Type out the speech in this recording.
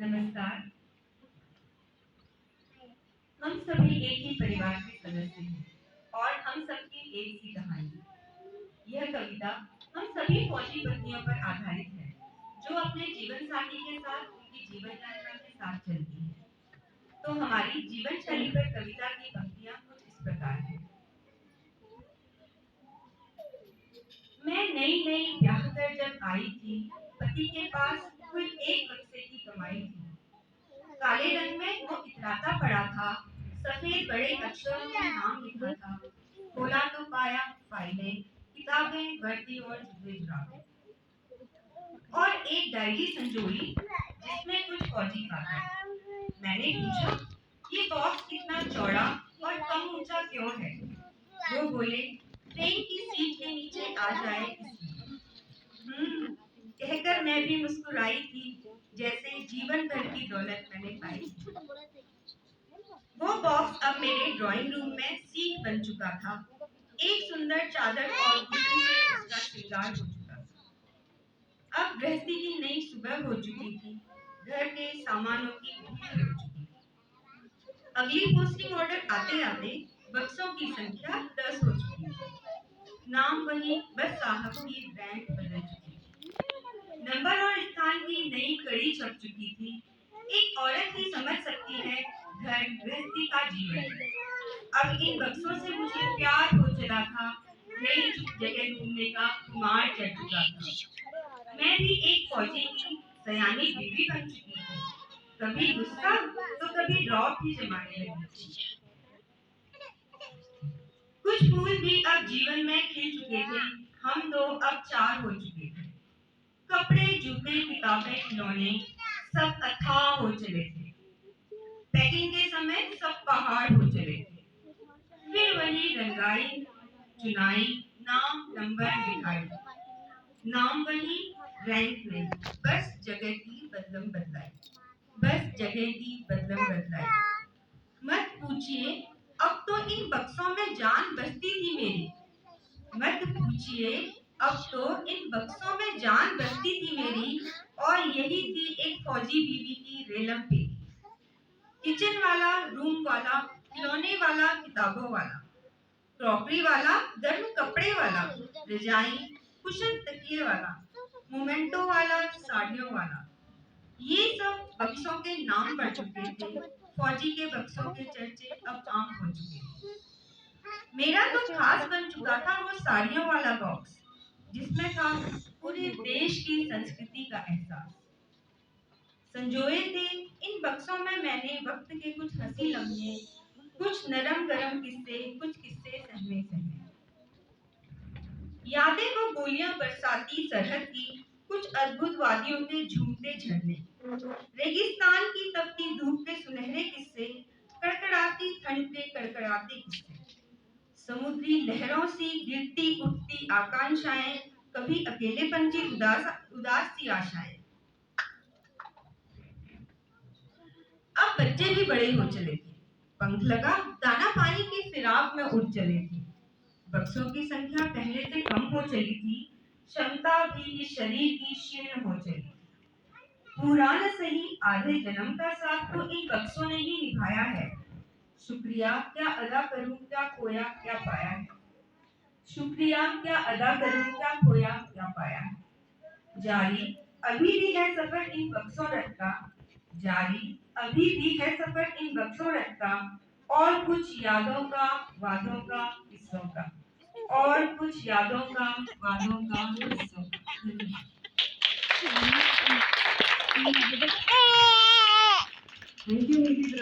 नमस्कार। हम सभी एक ही परिवार के सदस्य हैं और हम सबकी एक सी कहानी। यह कविता हम सभी फौजी पत्नियों पर आधारित है, जो अपने जीवन साथी के साथ उनकी जीवन यात्रा के साथ चलती है। तो हमारी जीवन शैली पर कविता की पंक्तियां कुछ इस प्रकार हैं। मैं नई नई ब्याह कर जब आई थी, पति के पास कुल एक बक्से की कमाई थी। काले रंग में वो इतराता पड़ा था, सफेद बड़े अक्षरों में नाम लिखा था। खोला तो पाया फाइलें, किताबें, वर्दी और जुए जुराबे और एक डायरी संजोई जिसमें कुछ फौजी कागज। मैंने पूछा, ये बॉक्स इतना चौड़ा और कम ऊंचा क्यों है? वो बोले, ट्रेन की सीट के नीचे आ जाए इसलिए। कहकर मैं भी मुस्कुराई थी, जैसे जीवन भर की दौलत मैंने पाई थी। वो बॉक्स अब मेरे ड्राइंग रूम में सीट बन चुका था। एक सुंदर चादर और कुशन से उसका श्रृंगार हो चुका था। अब गृहस्थी की नई सुबह हो चुकी थी। घर के सामानों की भीड़ हो चुकी थी। अगली पोस्टिंग ऑर्डर आते आते बक्सों की संख्या 10 हो चुकी थी। नाम वही, बस साहब की रैंक बदल चुकी थी। नंबर और स्थान की नई कड़ी छप चुकी थी। एक औरत ही समझ सकती है घर गृहस्थी का जीवन। अब इन बक्सों से मुझे प्यार हो चला था। नई जगह ढूंढने का खुमार चढ़ चुका था। मैं भी एक फौजी की सयानी बीवी बन चुकी थी। कभी गुस्सा तो कभी रौब भी जमाने लगी थी। कुछ फूल भी अब जीवन में खिल चुके थे। हम दो अब चार हो चुके थे। कपड़े, जूते, किताबें, खिलौने सब अथाह हो चले थे। पैकिंग के समय सब पहाड़ हो चले थे। फिर वही रंगाई, चुनाई, नाम, नंबर, लिखाई। नाम वही, रैंक नहीं, बस जगह की बदलम बदलाई। बस जगह की बदलम बदलाई। मत पूछिए, अब तो इन बक्सों में जान बसती थी मेरी। मत पूछिए, अब तो इन बक्सों में जान बसती थी मेरी। और यही थी एक फौजी बीवी की रेलम पे। किचन वाला, रूम वाला, खिलौने वाला, किताबों वाला, क्रॉकरी वाला, गर्म कपड़े वाला, रजाई, कुशन तकिए वाला, मोमेंटो वाला, साड़ियों वाला। ये सब बक्सों के नाम बढ़ चुके थे। फौजी के बक्सों के चर्चे अब आम हो चुके थे। मेरा तो खास बन चुका था वो साड़ियों वाला बॉक्स, जिसमें था पूरे देश की संस्कृति का एहसास। संजोए थे इन बक्सों में मैंने वक्त के कुछ हंसी लम्हे, कुछ नरम गरम किस्से, कुछ किस्से सहमे सहमे। यादें वो गोलियां बरसाती सरहद की, कुछ अद्भुत वादियों के झूमते झरने, रेगिस्तान की तपती धूप के सुनहरे किस्से, कड़कड़ाती ठंड के कड़कड़ाते किस्से, समुद्री लहरों सी गिरती उठती आकांक्षाएं, कभी अकेलेपन की उदास उदास सी आशाएं। अब बच्चे भी बड़े हो चले थे। पंख लगा, दाना पानी की फिराक में उड़ चले थे। बक्सों की संख्या पहले से कम हो चली थी। क्षमता भी इस शरीर की क्षीण हो चली थी। पूरा न सही, आधे जन्म का साथ तो इन बक्सों ने ही निभाया है। शुक्रिया क्या अदा करूं, क्या खोया क्या पाया है। शुक्रिया क्या अदा करूं, क्या खोया क्या पाया है। जारी अभी भी है सफर इन बक्सों रथ का। जारी अभी भी है सफर इन बक्सों रथ का। और कुछ यादों का, वादों का, किस्सों का। और कुछ यादों का, वादों का, किस्सों का। Thank you.